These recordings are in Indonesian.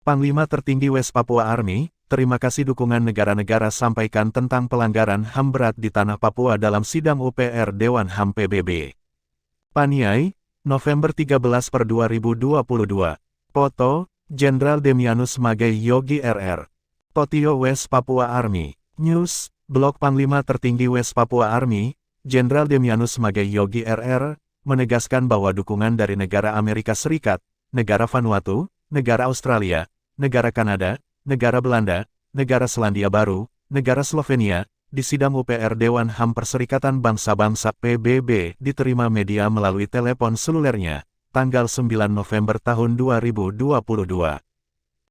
Panglima Tertinggi West Papua Army, terima kasih dukungan negara-negara sampaikan tentang pelanggaran HAM berat di Tanah Papua dalam sidang UPR Dewan HAM PBB. Paniai, November 13/2022. Foto, Jenderal Demianus Magai Yogi RR. Tokyo West Papua Army. News, Blog Panglima Tertinggi West Papua Army, Jenderal Demianus Magai Yogi RR, menegaskan bahwa dukungan dari negara Amerika Serikat, negara Vanuatu, negara Australia, negara Kanada, negara Belanda, negara Selandia Baru, negara Slovenia, di sidang UPR Dewan HAM Perserikatan Bangsa-Bangsa PBB diterima media melalui telepon selulernya, tanggal 9 November tahun 2022.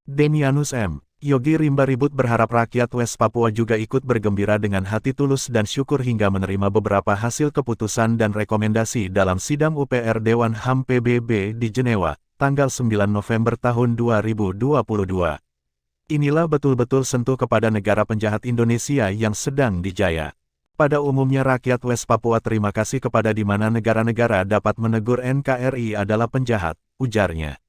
Demianus M. Yogi Rimba Ribut berharap rakyat West Papua juga ikut bergembira dengan hati tulus dan syukur hingga menerima beberapa hasil keputusan dan rekomendasi dalam sidang UPR Dewan HAM PBB di Jenewa, tanggal 9 November tahun 2022. Inilah betul-betul sentuh kepada negara penjahat Indonesia yang sedang dijaya. Pada umumnya rakyat West Papua terima kasih kepada di mana negara-negara dapat menegur NKRI adalah penjahat, ujarnya.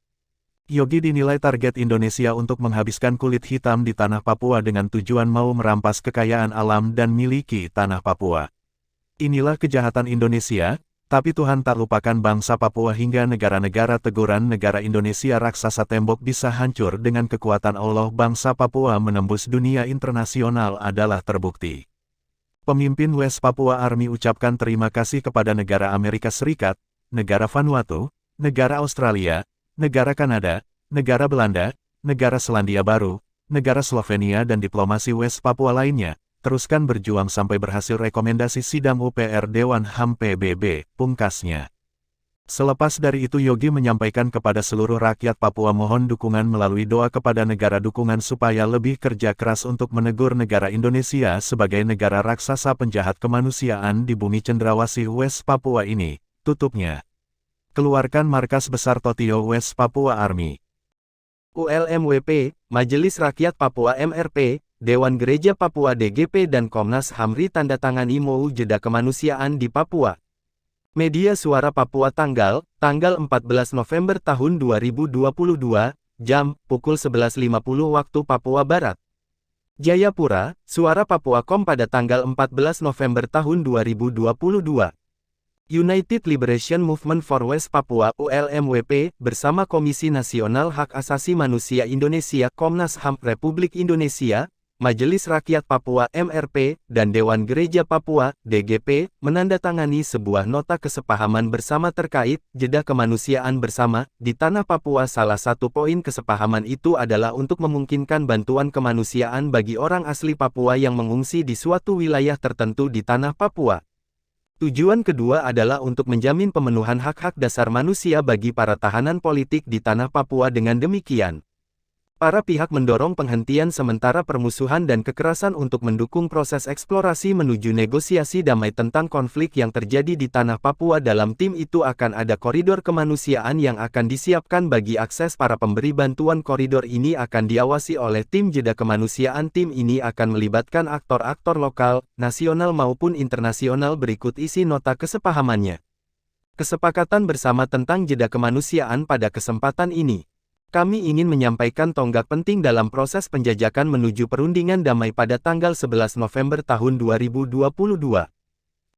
Yogi dinilai target Indonesia untuk menghabiskan kulit hitam di Tanah Papua dengan tujuan mau merampas kekayaan alam dan miliki Tanah Papua. Inilah kejahatan Indonesia, tapi Tuhan tak lupakan bangsa Papua hingga negara-negara teguran negara Indonesia raksasa tembok bisa hancur dengan kekuatan Allah. Bangsa Papua menembus dunia internasional adalah terbukti. Pemimpin West Papua Army ucapkan terima kasih kepada negara Amerika Serikat, negara Vanuatu, negara Australia, negara Kanada, negara Belanda, negara Selandia Baru, negara Slovenia dan diplomasi West Papua lainnya. Teruskan berjuang sampai berhasil rekomendasi sidang UPR Dewan HAM PBB, pungkasnya. Selepas dari itu Yogi menyampaikan kepada seluruh rakyat Papua mohon dukungan melalui doa kepada negara dukungan supaya lebih kerja keras untuk menegur negara Indonesia sebagai negara raksasa penjahat kemanusiaan di bumi cendrawasih West Papua ini, tutupnya. Keluarkan markas besar Tokyo West Papua Army. ULMWP, Majelis Rakyat Papua MRP, Dewan Gereja Papua DGP dan Komnas HAM RI tanda tangani MOU Jeda Kemanusiaan di Papua. Media Suara Papua tanggal 14 November tahun 2022, jam, pukul 11.50 waktu Papua Barat. Jayapura, Suara Papua.com pada tanggal 14 November tahun 2022. United Liberation Movement for West Papua ULMWP, bersama Komisi Nasional Hak Asasi Manusia Indonesia Komnas HAM Republik Indonesia, Majelis Rakyat Papua MRP, dan Dewan Gereja Papua DGP, menandatangani sebuah nota kesepahaman bersama terkait jeda kemanusiaan bersama di Tanah Papua. Salah satu poin kesepahaman itu adalah untuk memungkinkan bantuan kemanusiaan bagi orang asli Papua yang mengungsi di suatu wilayah tertentu di Tanah Papua. Tujuan kedua adalah untuk menjamin pemenuhan hak-hak dasar manusia bagi para tahanan politik di Tanah Papua. Dengan demikian, para pihak mendorong penghentian sementara permusuhan dan kekerasan untuk mendukung proses eksplorasi menuju negosiasi damai tentang konflik yang terjadi di Tanah Papua. Dalam tim itu akan ada koridor kemanusiaan yang akan disiapkan bagi akses para pemberi bantuan. Koridor ini akan diawasi oleh tim jeda kemanusiaan. Tim ini akan melibatkan aktor-aktor lokal, nasional maupun internasional. Berikut isi nota kesepahamannya. Kesepakatan bersama tentang jeda kemanusiaan. Pada kesempatan ini, kami ingin menyampaikan tonggak penting dalam proses penjajakan menuju perundingan damai pada tanggal 11 November tahun 2022.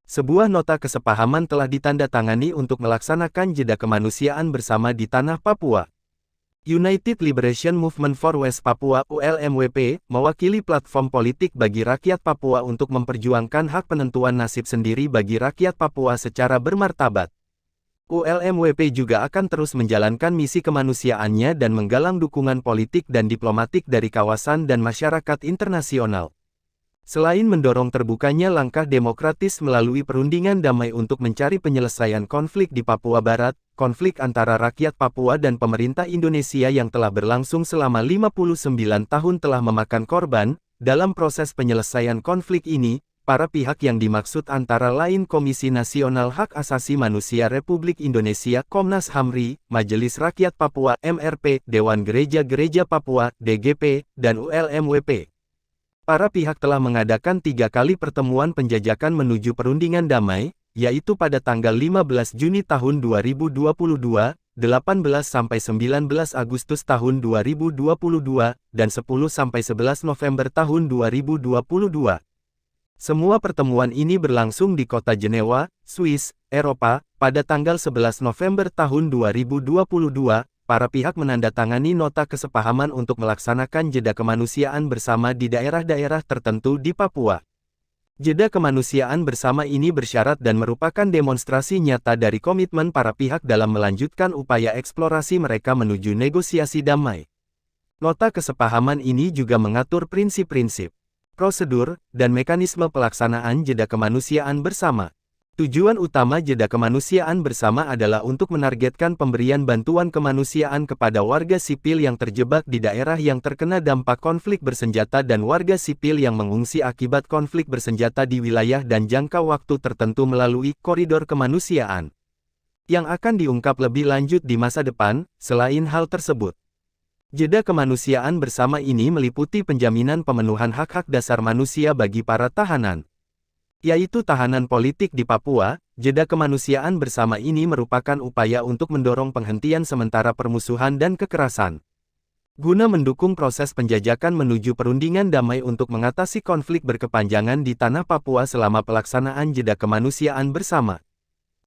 Sebuah nota kesepahaman telah ditandatangani untuk melaksanakan jeda kemanusiaan bersama di Tanah Papua. United Liberation Movement for West Papua ULMWP, mewakili platform politik bagi rakyat Papua untuk memperjuangkan hak penentuan nasib sendiri bagi rakyat Papua secara bermartabat. ULMWP juga akan terus menjalankan misi kemanusiaannya dan menggalang dukungan politik dan diplomatik dari kawasan dan masyarakat internasional. Selain mendorong terbukanya langkah demokratis melalui perundingan damai untuk mencari penyelesaian konflik di Papua Barat, konflik antara rakyat Papua dan pemerintah Indonesia yang telah berlangsung selama 59 tahun telah memakan korban. Dalam proses penyelesaian konflik ini, para pihak yang dimaksud antara lain Komisi Nasional Hak Asasi Manusia Republik Indonesia Komnas HAM RI, Majelis Rakyat Papua MRP, Dewan Gereja Papua DGP, dan ULMWP. Para pihak telah mengadakan 3 kali pertemuan penjajakan menuju perundingan damai, yaitu pada tanggal 15 Juni tahun 2022, 18-19 Agustus tahun 2022, dan 10-11 November tahun 2022. Semua pertemuan ini berlangsung di kota Jenewa, Swiss, Eropa, pada tanggal 11 November tahun 2022. Para pihak menandatangani nota kesepahaman untuk melaksanakan jeda kemanusiaan bersama di daerah-daerah tertentu di Papua. Jeda kemanusiaan bersama ini bersyarat dan merupakan demonstrasi nyata dari komitmen para pihak dalam melanjutkan upaya eksplorasi mereka menuju negosiasi damai. Nota kesepahaman ini juga mengatur prinsip-prinsip, prosedur, dan mekanisme pelaksanaan jeda kemanusiaan bersama. Tujuan utama jeda kemanusiaan bersama adalah untuk menargetkan pemberian bantuan kemanusiaan kepada warga sipil yang terjebak di daerah yang terkena dampak konflik bersenjata dan warga sipil yang mengungsi akibat konflik bersenjata di wilayah dan jangka waktu tertentu melalui koridor kemanusiaan yang akan diungkap lebih lanjut di masa depan. Selain hal tersebut, jeda kemanusiaan bersama ini meliputi penjaminan pemenuhan hak-hak dasar manusia bagi para tahanan, yaitu tahanan politik di Papua. Jeda kemanusiaan bersama ini merupakan upaya untuk mendorong penghentian sementara permusuhan dan kekerasan, guna mendukung proses penjajakan menuju perundingan damai untuk mengatasi konflik berkepanjangan di tanah Papua selama pelaksanaan jeda kemanusiaan bersama.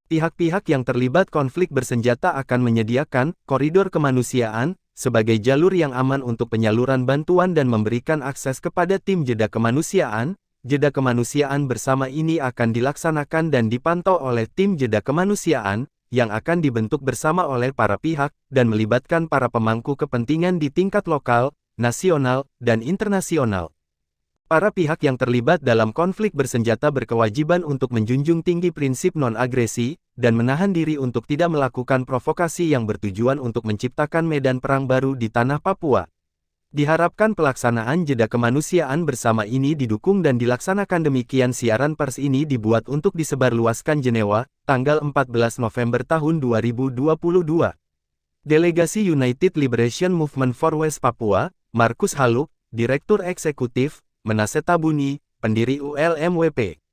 Pihak-pihak yang terlibat konflik bersenjata akan menyediakan koridor kemanusiaan sebagai jalur yang aman untuk penyaluran bantuan dan memberikan akses kepada tim jeda kemanusiaan. Jeda kemanusiaan bersama ini akan dilaksanakan dan dipantau oleh tim jeda kemanusiaan, yang akan dibentuk bersama oleh para pihak, dan melibatkan para pemangku kepentingan di tingkat lokal, nasional, dan internasional. Para pihak yang terlibat dalam konflik bersenjata berkewajiban untuk menjunjung tinggi prinsip non-agresi, dan menahan diri untuk tidak melakukan provokasi yang bertujuan untuk menciptakan medan perang baru di tanah Papua. Diharapkan pelaksanaan jeda kemanusiaan bersama ini didukung dan dilaksanakan. Demikian siaran pers ini dibuat untuk disebarluaskan Jenewa, tanggal 14 November tahun 2022. Delegasi United Liberation Movement for West Papua, Markus Haluk, Direktur Eksekutif, Menase Tabuni, pendiri ULMWP.